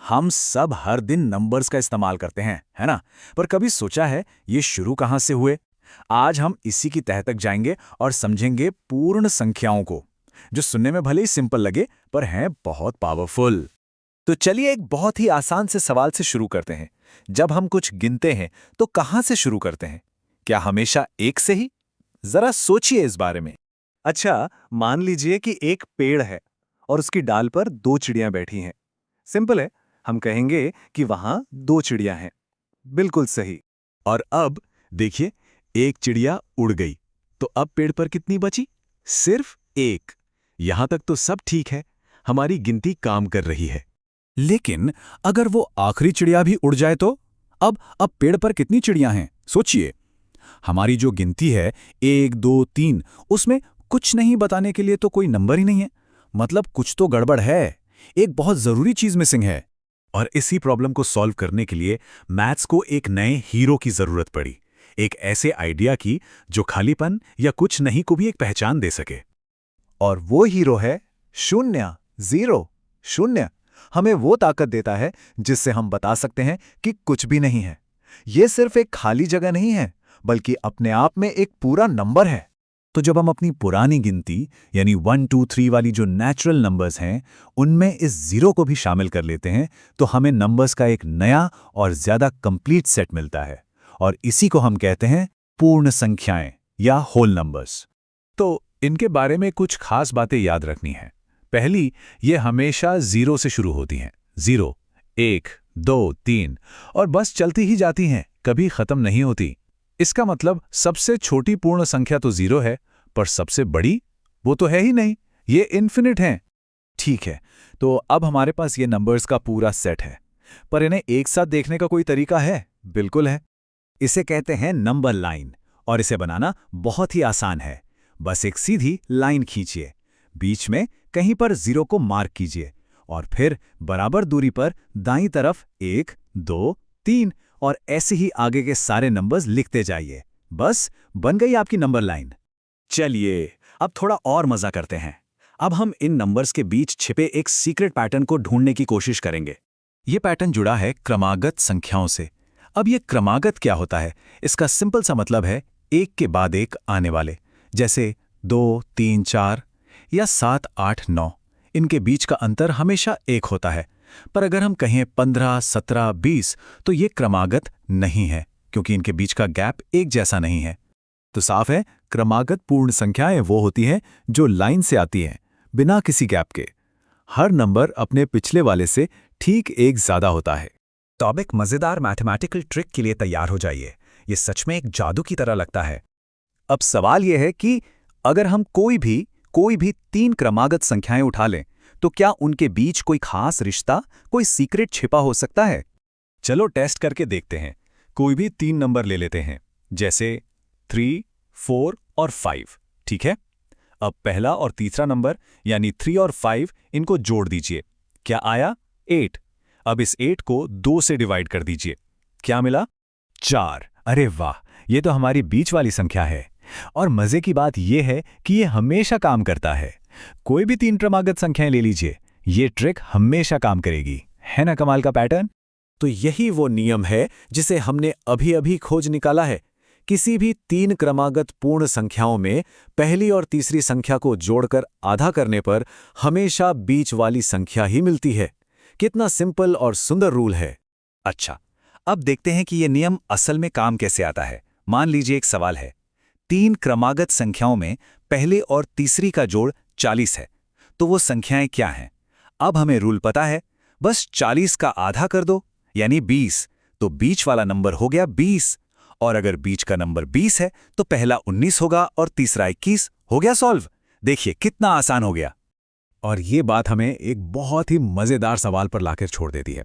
हम सब हर दिन नंबर्स का इस्तेमाल करते हैं, है ना? पर कभी सोचा है ये शुरू कहाँ से हुए? आज हम इसी की तह तक जाएंगे और समझेंगे पूर्ण संख्याओं को, जो सुनने में भले ही सिंपल लगे पर हैं बहुत पावरफुल। तो चलिए एक बहुत ही आसान से सवाल से शुरू करते हैं। जब हम कुछ गिनते हैं तो कहां से शुरू करते हैं? क्या हमेशा एक से ही? जरा सोचिए इस बारे में। अच्छा, मान लीजिए कि एक पेड़ है और उसकी डाल पर दो चिड़ियां बैठी हैं। सिंपल है, हम कहेंगे कि वहां दो चिड़ियां हैं। बिल्कुल सही। और अब देखिए, एक चिड़िया उड़ गई, तो अब पेड़ पर कितनी बची? सिर्फ एक। यहां तक तो सब ठीक है, हमारी गिनती काम कर रही है। लेकिन अगर वो आखिरी चिड़िया भी उड़ जाए तो? अब पेड़ पर कितनी चिड़ियां हैं सोचिए। हमारी जो गिनती है 1 2 3, उसमें कुछ नहीं बताने के लिए तो कोई नंबर ही नहीं है। मतलब कुछ तो गड़बड़ है, एक बहुत जरूरी चीज मिसिंग है। और इसी प्रॉब्लम को सॉल्व करने के लिए मैथ्स को एक नए हीरो की जरूरत पड़ी, एक ऐसे आइडिया की जो खालीपन या कुछ नहीं को भी एक पहचान दे सके। और वो हीरो है शून्य, जीरो। शून्य हमें वो ताकत देता है जिससे हम बता सकते हैं कि कुछ भी नहीं है। ये सिर्फ एक खाली जगह नहीं है, बल्कि अपने आप में एक पूरा नंबर है। तो जब हम अपनी पुरानी गिनती यानी 1 2 3 वाली जो नेचुरल नंबर्स हैं, उनमें इस जीरो को भी शामिल कर लेते हैं, तो हमें नंबर्स का एक नया और ज्यादा कंप्लीट सेट मिलता है। और इसी को हम कहते हैं पूर्ण संख्याएं या होल नंबर्स। तो इनके बारे में कुछ खास बातें याद रखनी है। पहली, ये हमेशा जीरो से शुरू होती हैं। 0 1 2 3 और बस चलती ही जाती हैं, कभी खत्म नहीं होती। इसका मतलब सबसे छोटी पूर्ण संख्या तो 0 है, पर सबसे बड़ी वो तो है ही नहीं, ये इन्फिनिट है। ठीक है, तो अब हमारे पास ये नंबर्स का पूरा सेट है, पर इन्हें एक साथ देखने का कोई तरीका है? बिल्कुल है। इसे कहते हैं नंबर लाइन, और इसे बनाना बहुत ही आसान है। बस एक सीधी लाइन खींचिए, बीच में कहीं पर 0 को मार्क कीजिए, और फिर बराबर दूरी पर दाईं तरफ 1 2 3 और ऐसे ही आगे के सारे नंबर्स लिखते जाइए। बस बन गई आपकी नंबर लाइन। चलिए अब थोड़ा और मजा करते हैं। अब हम इन नंबर्स के बीच छिपे एक सीक्रेट पैटर्न को ढूंढने की कोशिश करेंगे। ये पैटर्न जुड़ा है क्रमागत संख्याओं से। अब ये क्रमागत क्या होता है? इसका सिंपल सा मतलब है एक के बाद एक आने वाले, जैसे 2 3 4 या 7 8 9। इनके बीच का अंतर हमेशा एक होता है। पर अगर हम कहें 15 17 20, तो ये क्रमागत नहीं है, क्योंकि इनके बीच का गैप एक जैसा नहीं है। तो साफ है, क्रमागत पूर्ण संख्याएं वो होती हैं जो लाइन से आती हैं, बिना किसी गैप के। हर नंबर अपने पिछले वाले से ठीक एक ज्यादा होता है। तो अब एक मजेदार मैथमेटिकल ट्रिक के लिए तैयार हो जाइए। ये सच में एक जादू की तरह लगता है। अब सवाल यह है कि अगर हम कोई भी 3 क्रमागत संख्याएं उठा लें, तो क्या उनके बीच कोई खास रिश्ता, कोई सीक्रेट छिपा हो सकता है? चलो टेस्ट करके देखते हैं। कोई भी 3 नंबर ले लेते हैं, जैसे 3 4 और 5, ठीक है? अब पहला और तीसरा नंबर यानी 3 और 5, इनको जोड़ दीजिए। क्या आया? 8। अब इस 8 को 2 से डिवाइड कर दीजिए। क्या मिला? 4। अरे वाह, ये तो हमारी बीच वाली संख्या है। और मजे की बात यह है कि ये हमेशा काम करता है। कोई भी 3 क्रमागत संख्याएं ले लीजिए, ये ट्रिक हमेशा काम करेगी। है ना कमाल का पैटर्न? तो यही वो नियम है जिसे हमने अभी-अभी खोज निकाला है। किसी भी 3 क्रमागत पूर्ण संख्याओं में पहली और तीसरी संख्या को जोड़कर आधा करने पर हमेशा बीच वाली संख्या ही मिलती है। कितना सिंपल और सुंदर रूल है। अच्छा, अब देखते हैं कि ये नियम असल में काम कैसे आता है। मान लीजिए एक सवाल है, 3 क्रमागत संख्याओं में पहले और तीसरी का जोड़ 40 है, तो वो संख्याएं क्या हैं? अब हमें रूल पता है, बस 40 का आधा कर दो, यानी 20, तो बीच वाला नंबर हो गया 20। और अगर बीच का नंबर 20 है, तो पहला 19 होगा और तीसरा 21। हो गया सॉल्व। देखिए कितना आसान हो गया। और ये बात हमें एक बहुत ही मजेदार सवाल पर लाकर छोड़ देती है।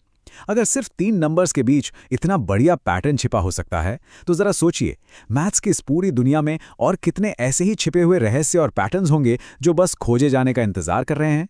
अगर सिर्फ 3 नंबर्स के बीच इतना बढ़िया पैटर्न छिपा हो सकता है, तो जरा सोचिए, मैथ्स की इस पूरी दुनिया में और कितने ऐसे ही छिपे हुए रहस्य और पैटर्न्स होंगे जो बस खोजे जाने का इंतजार कर रहे हैं।